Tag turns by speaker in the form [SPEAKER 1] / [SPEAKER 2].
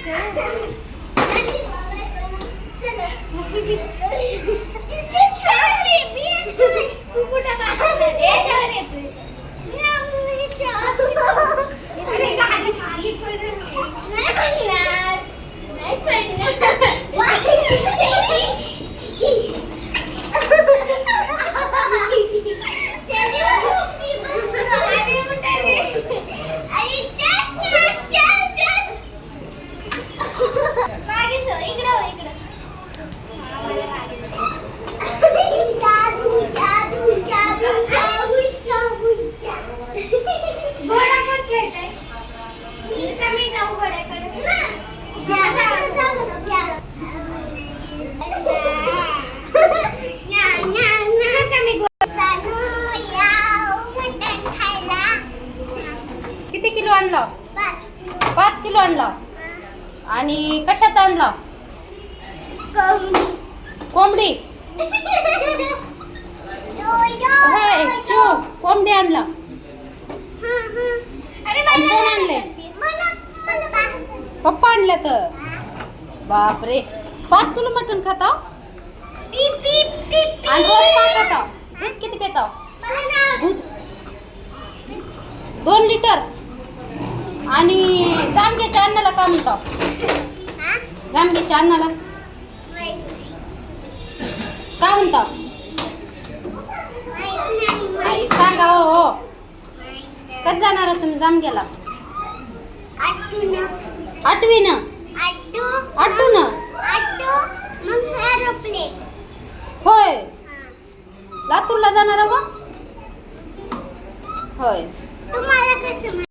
[SPEAKER 1] तू कुठं बाजूला याच्यावर येतोय खाली पडलं किती किलो आणला? 5 किलो आणला. आणि कशात आणला? कोंबडी. होय चू कोंबडी आणला. कोण आणले? पप्पा आणले तर. बापरे 5 किलो मटण खाता? आणि रोज काय खाता? दूध किती पिता? दूध 2 लिटर. आणि जामग्याच्या अन्नाला का म्हणता? जामग्याच्या अन्नाला का म्हणता? आई सांगा. हो कधी जाणार तुम्ही जामग्याला? 8वीनं. 8वीनं होय. लातूरला जाणार का? होय.